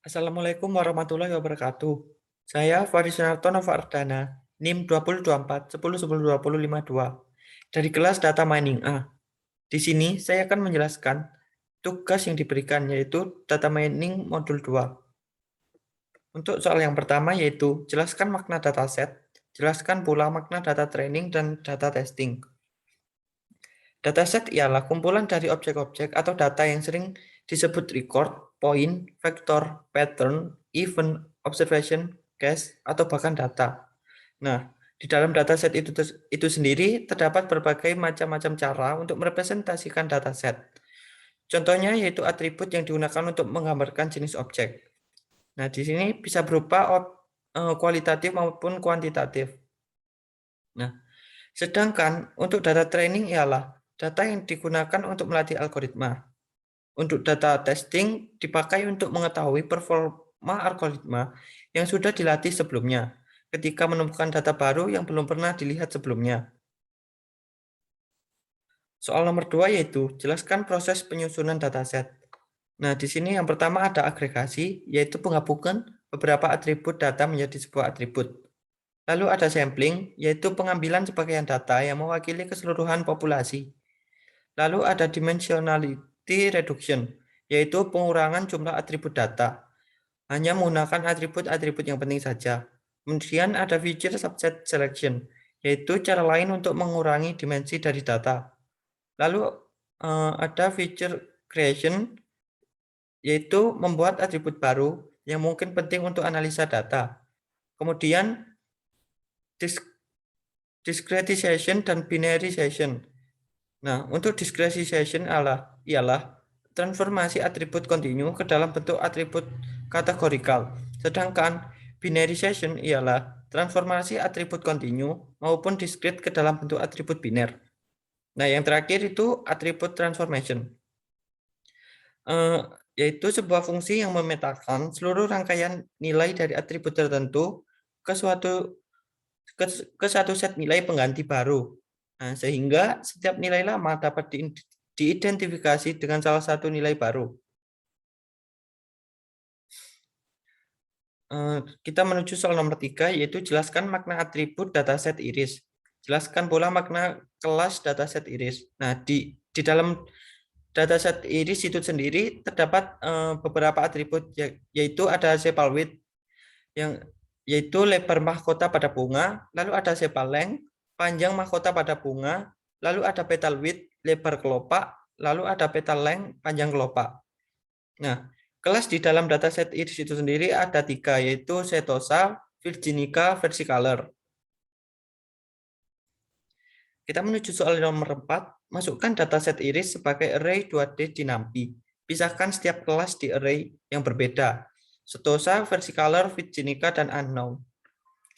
Assalamualaikum warahmatullahi wabarakatuh. Saya Faris Sunarto Nova Ardana, NIM 2024 10 10 20 52 dari kelas Data Mining A. Di sini saya akan menjelaskan tugas yang diberikan yaitu Data Mining Modul 2. Untuk soal yang pertama yaitu jelaskan makna dataset, jelaskan pula makna data training dan data testing. Dataset ialah kumpulan dari objek-objek atau data yang sering disebut record, point, vector, pattern, event, observation, cache, atau bahkan data. Nah, di dalam dataset itu sendiri terdapat berbagai macam-macam cara untuk merepresentasikan dataset. Contohnya yaitu atribut yang digunakan untuk menggambarkan jenis objek. Nah, di sini bisa berupa kualitatif maupun kuantitatif. Nah, sedangkan untuk data training ialah data yang digunakan untuk melatih algoritma. Untuk data testing dipakai untuk mengetahui performa algoritma yang sudah dilatih sebelumnya ketika menemukan data baru yang belum pernah dilihat sebelumnya. Soal nomor 2 yaitu jelaskan proses penyusunan dataset. Nah, di sini yang pertama ada agregasi, yaitu penggabungan beberapa atribut data menjadi sebuah atribut. Lalu ada sampling, yaitu pengambilan sebagian data yang mewakili keseluruhan populasi. Lalu ada dimensionality reduction, yaitu pengurangan jumlah atribut data. Hanya menggunakan atribut-atribut yang penting saja. Kemudian ada feature subset selection, yaitu cara lain untuk mengurangi dimensi dari data. Lalu ada feature creation, yaitu membuat atribut baru yang mungkin penting untuk analisa data. Kemudian discretization dan binarization. Nah, untuk discretization ialah transformasi atribut kontinu ke dalam bentuk atribut kategorikal. Sedangkan binarization ialah transformasi atribut kontinu maupun discrete ke dalam bentuk atribut biner. Nah, yang terakhir itu atribut transformation. Yaitu sebuah fungsi yang memetakan seluruh rangkaian nilai dari atribut tertentu ke satu set nilai pengganti baru. Nah, sehingga setiap nilai lama dapat diidentifikasi dengan salah satu nilai baru. Kita menuju soal nomor 3, yaitu jelaskan makna atribut dataset iris. Jelaskan pula makna kelas dataset iris. Nah, di dalam dataset iris itu sendiri terdapat beberapa atribut, yaitu ada sepal width, yaitu lebar mahkota pada bunga, lalu ada sepal length, panjang mahkota pada bunga, lalu ada petal width, lebar kelopak, lalu ada petal length, panjang kelopak. Nah, kelas di dalam dataset iris itu sendiri ada 3, yaitu Setosa, Virginica, Versicolor. Kita menuju soal nomor 4, masukkan dataset iris sebagai array 2D di NumPy. Pisahkan setiap kelas di array yang berbeda. Setosa, Versicolor, Virginica, dan Unknown.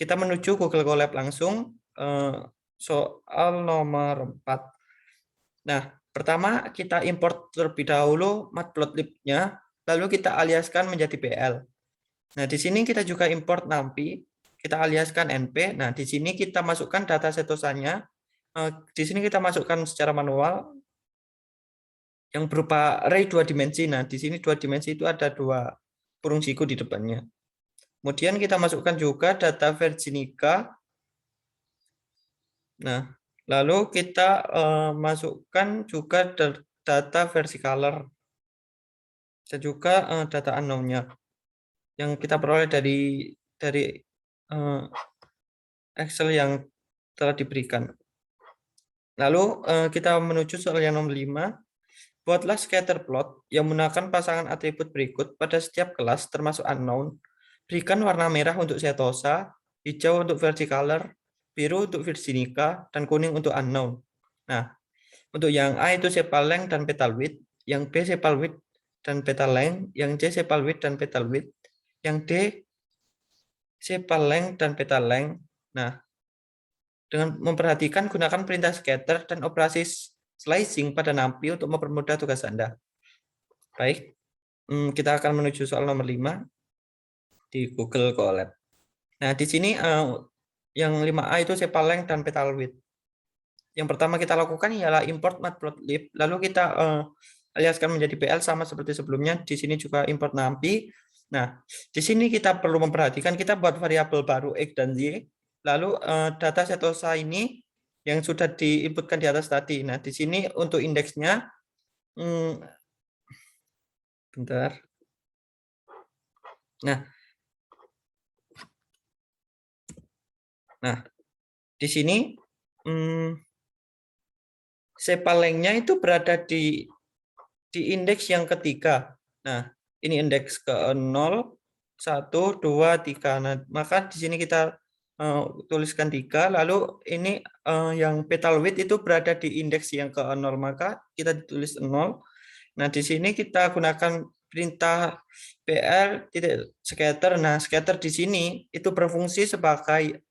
Kita menuju Google Colab langsung, soal nomor 4. Nah, pertama kita import terlebih dahulu matplotlib-nya, lalu kita aliaskan menjadi PL. Nah, di sini kita juga import NumPy, kita aliaskan NP. Nah, di sini kita masukkan data setosanya. Di sini kita masukkan secara manual yang berupa array 2 dimensi. Nah, di sini 2 dimensi itu ada 2 kurung siku di depannya. Kemudian kita masukkan juga data Virginica. Nah, lalu kita masukkan juga data Versicolor dan juga data unknown-nya yang kita peroleh dari Excel yang telah diberikan. Lalu kita menuju soal yang nomor 5. Buatlah scatter plot yang menggunakan pasangan atribut berikut pada setiap kelas termasuk unknown. Berikan warna merah untuk Setosa, hijau untuk Versicolor, biru untuk Virginica, dan kuning untuk unknown. Nah, untuk yang A itu sepal length dan petal width, yang B sepal width dan petal length, yang C sepal width dan petal width, yang D sepal length dan petal length. Nah, dengan memperhatikan gunakan perintah scatter dan operasi slicing pada NumPy untuk mempermudah tugas Anda. Baik, kita akan menuju soal nomor 5 di Google Colab. Nah, di sini yang 5A itu sepal length dan petal width. Yang pertama kita lakukan ialah import matplotlib, lalu kita aliaskan menjadi PL sama seperti sebelumnya. Di sini juga import NumPy. Nah, di sini kita perlu memperhatikan kita buat variabel baru X dan Y. Lalu data setosa ini yang sudah diinputkan di atas tadi. Nah, di sini untuk indeksnya, bentar. Nah, di sini sepalengnya itu berada di indeks yang ketiga. Nah, ini indeks ke 0, 1, 2, 3. Nah, maka di sini kita tuliskan 3, lalu ini yang petal width itu berada di indeks yang ke 0, maka kita tulis 0. Nah, di sini kita gunakan perintah pl titik scatter. Nah, scatter di sini itu berfungsi sebagai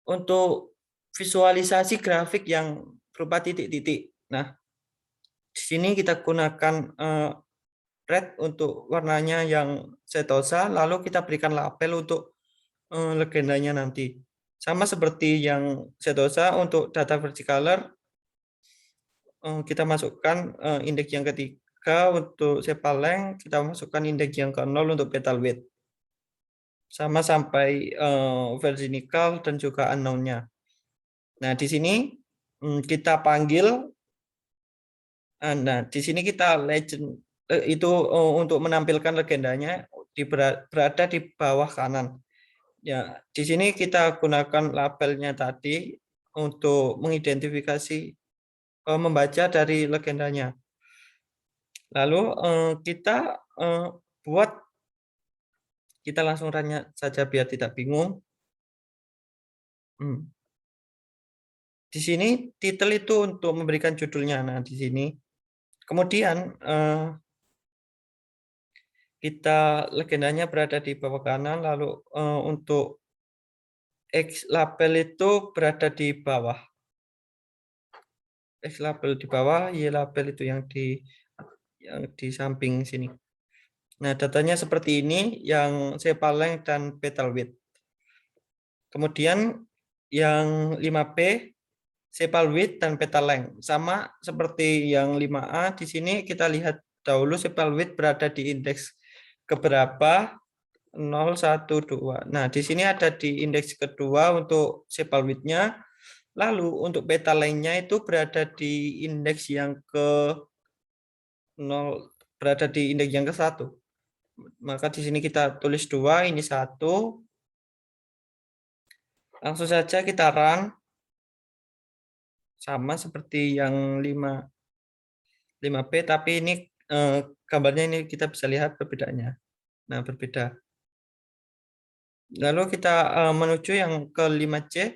untuk visualisasi grafik yang berupa titik-titik. Nah, di sini kita gunakan red untuk warnanya yang setosa, lalu kita berikan label untuk legendanya nanti. Sama seperti yang setosa untuk data verticaler, kita masukkan indeks yang ketiga untuk sepaleng, kita masukkan indeks yang ke 0 untuk petal width. Sama sampai vertical dan juga unknown-nya. Nah, di sini kita panggil. Nah, di sini kita legend itu untuk menampilkan legendanya berada di bawah kanan. Ya, di sini kita gunakan labelnya tadi untuk mengidentifikasi membaca dari legendanya. Lalu kita langsung run saja biar tidak bingung. Di sini title itu untuk memberikan judulnya. Nah, di sini. Kemudian kita legendanya berada di bawah kanan, lalu untuk X label itu berada di bawah. X label di bawah, Y label itu yang di samping sini. Nah, datanya seperti ini yang sepaleng dan petal width. Kemudian yang 5P sepal width dan petal length. Sama seperti yang 5A, di sini kita lihat dahulu sepal width berada di indeks keberapa? 0, 1, 2. Nah, di sini ada di indeks kedua untuk sepal width-nya. Lalu untuk petal length-nya itu berada di indeks yang ke 0, berada di indeks yang ke 1. Maka di sini kita tulis 2, ini 1. Langsung saja kita run. Sama seperti yang 5P, tapi ini gambarnya ini kita bisa lihat perbedaannya. Nah, berbeda. Lalu kita menuju yang ke 5C.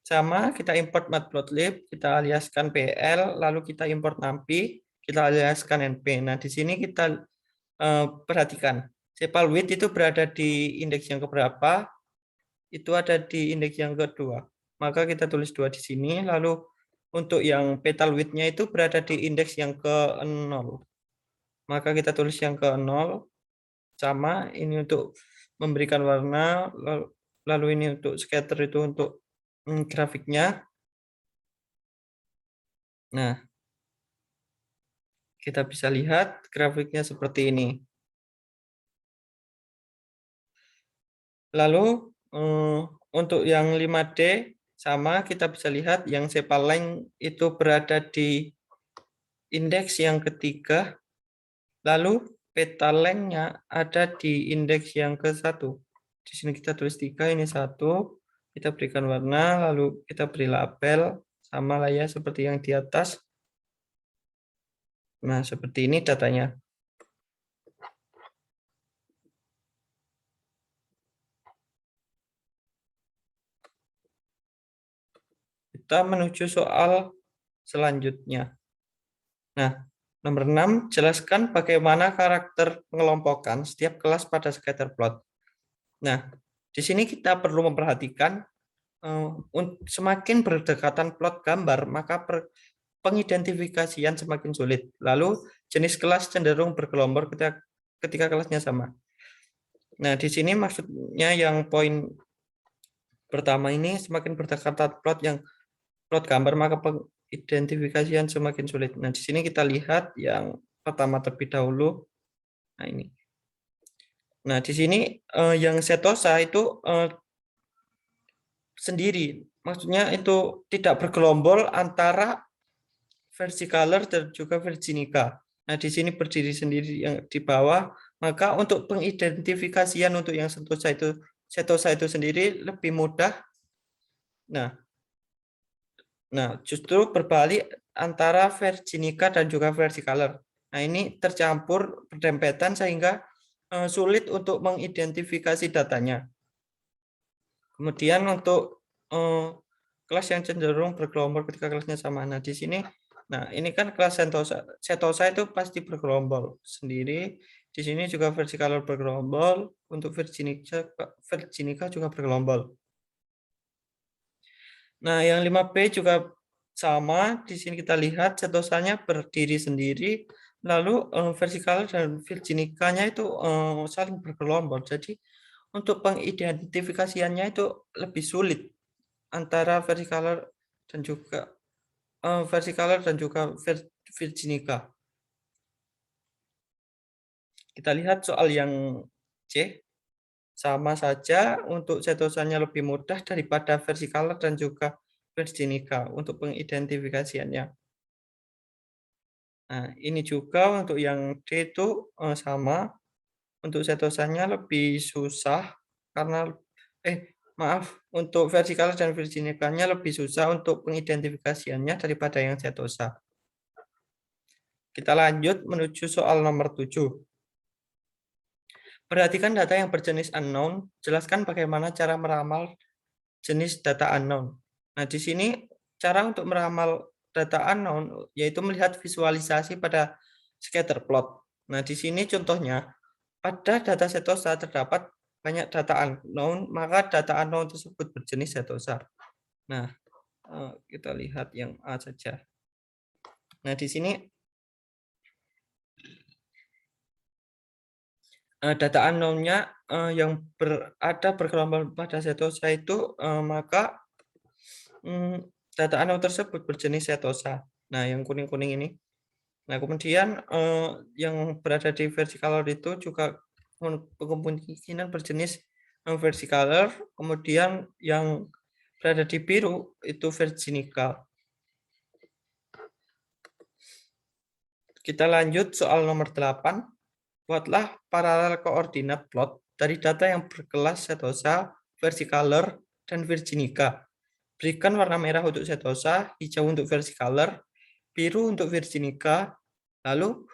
Sama, kita import matplotlib, kita aliaskan PL, lalu kita import NumPy, kita aliaskan NP. Nah, di sini kita perhatikan, sepal width itu berada di indeks yang keberapa, itu ada di indeks yang kedua. Maka kita tulis 2 di sini, lalu untuk yang petal width-nya itu berada di indeks yang ke 0. Maka kita tulis yang ke 0, sama, ini untuk memberikan warna, lalu ini untuk scatter itu untuk grafiknya. Nah, kita bisa lihat grafiknya seperti ini. Lalu untuk yang 5D sama, kita bisa lihat yang sepaleng itu berada di indeks yang ketiga. Lalu petalengnya ada di indeks yang ke-1. Di sini kita tulis 3, ini 1. Kita berikan warna, lalu kita beri label sama lah ya seperti yang di atas. Nah, seperti ini datanya. Kita menuju soal selanjutnya. Nah, nomor 6, jelaskan bagaimana karakter pengelompokan setiap kelas pada scatter plot. Nah, di sini kita perlu memperhatikan semakin berdekatan plot gambar, maka pengidentifikasian semakin sulit. Lalu jenis kelas cenderung bergelombor ketika kelasnya sama. Nah, di sini maksudnya yang poin pertama ini semakin berdekatan plot gambar, maka pengidentifikasian semakin sulit. Nah, di sini kita lihat yang pertama terlebih dahulu. Nah, ini. Nah, di sini yang setosa itu sendiri. Maksudnya itu tidak bergelombol antara versicolor dan juga virginica. Nah, di sini berdiri sendiri yang di bawah. Maka untuk pengidentifikasian untuk yang setosa itu sendiri lebih mudah. Nah, justru berbalik antara virginica dan juga versicolor. Nah, ini tercampur berdempetan sehingga sulit untuk mengidentifikasi datanya. Kemudian untuk kelas yang cenderung bergelombol ketika kelasnya sama. Nah, di sini, nah ini kan kelas setosa itu pasti bergelombol sendiri. Di sini juga versicolor bergelombol. Untuk virginica juga bergelombol. Nah, yang 5B juga sama. Di sini kita lihat setosanya berdiri sendiri. Lalu versicolor dan virginica-nya itu saling bergelombol. Jadi untuk pengidentifikasiannya itu lebih sulit antara versicolor dan juga virginica. Kita lihat soal yang C. Sama saja untuk setosanya lebih mudah daripada versicolor dan juga virginica untuk pengidentifikasiannya. Nah, ini juga untuk yang D itu sama. Untuk setosanya lebih susah karena untuk versicolor dan virginica-nya lebih susah untuk pengidentifikasiannya daripada yang setosa. Kita lanjut menuju soal nomor 7. Perhatikan data yang berjenis unknown. Jelaskan bagaimana cara meramal jenis data unknown. Nah, di sini cara untuk meramal data unknown yaitu melihat visualisasi pada scatter plot. Nah, di sini contohnya pada data setosa terdapat banyak data unknown, maka data unknown tersebut berjenis setosa. Nah, kita lihat yang A saja. Nah, di sini data unknown-nya yang berada bergelombol pada setosa itu maka data unknown tersebut berjenis setosa. Nah, yang kuning-kuning ini. Nah, kemudian yang berada di versicolor itu juga kemungkinan berjenis versicolor. Kemudian yang berada di biru itu virginica. Kita lanjut soal nomor 8. Buatlah paralel koordinat plot dari data yang berkelas setosa, versicolor, dan virginica. Berikan warna merah untuk setosa, hijau untuk versicolor, biru untuk virginica. Lalu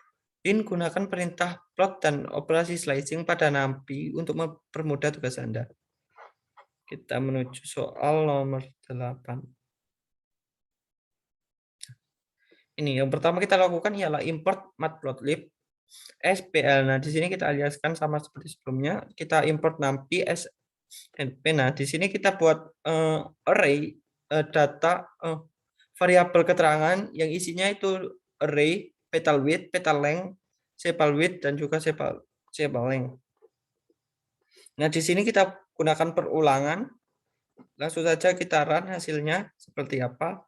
gunakan perintah plot dan operasi slicing pada NumPy untuk mempermudah tugas Anda. Kita menuju soal nomor 8. Ini yang pertama kita lakukan ialah import matplotlib SPL. Nah, di sini kita aliaskan sama seperti sebelumnya. Kita import NumPy SNP. Nah, di sini kita buat array data variabel keterangan yang isinya itu array petal width, petal length, sepal width, dan juga sepal length. Nah, di sini kita gunakan perulangan. Langsung saja kita run hasilnya seperti apa.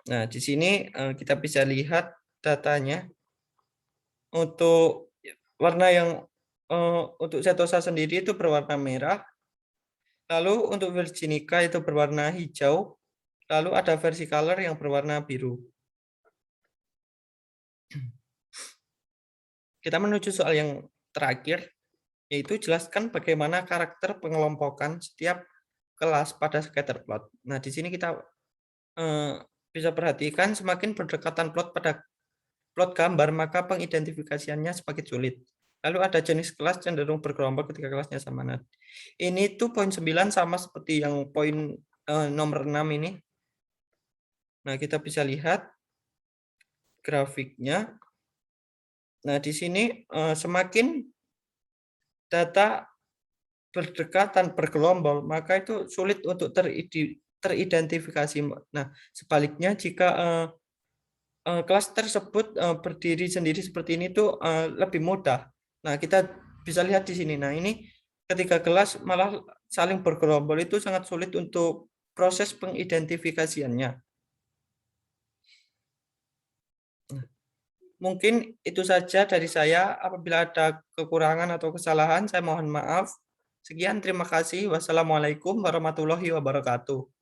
Nah, di sini kita bisa lihat datanya. Untuk warna yang untuk setosa sendiri itu berwarna merah. Lalu untuk virginica itu berwarna hijau. Lalu ada versicolor yang berwarna biru. Kita menuju soal yang terakhir, yaitu jelaskan bagaimana karakter pengelompokan setiap kelas pada scatter plot. Nah, di sini kita bisa perhatikan semakin berdekatan plot pada plot gambar, maka pengidentifikasiannya semakin sulit. Lalu ada jenis kelas cenderung bergelombol ketika kelasnya sama. Nah, ini tuh poin 9 sama seperti yang poin nomor 6 ini. Nah, kita bisa lihat grafiknya. Nah, di sini semakin data berdekatan bergelombol, maka itu sulit untuk teridentifikasi. Nah, sebaliknya jika kelas tersebut berdiri sendiri seperti ini tuh lebih mudah. Nah, kita bisa lihat di sini. Nah, ini ketika kelas malah saling bergerombol itu sangat sulit untuk proses pengidentifikasiannya. Mungkin itu saja dari saya. Apabila ada kekurangan atau kesalahan, saya mohon maaf. Sekian, terima kasih. Wassalamualaikum warahmatullahi wabarakatuh.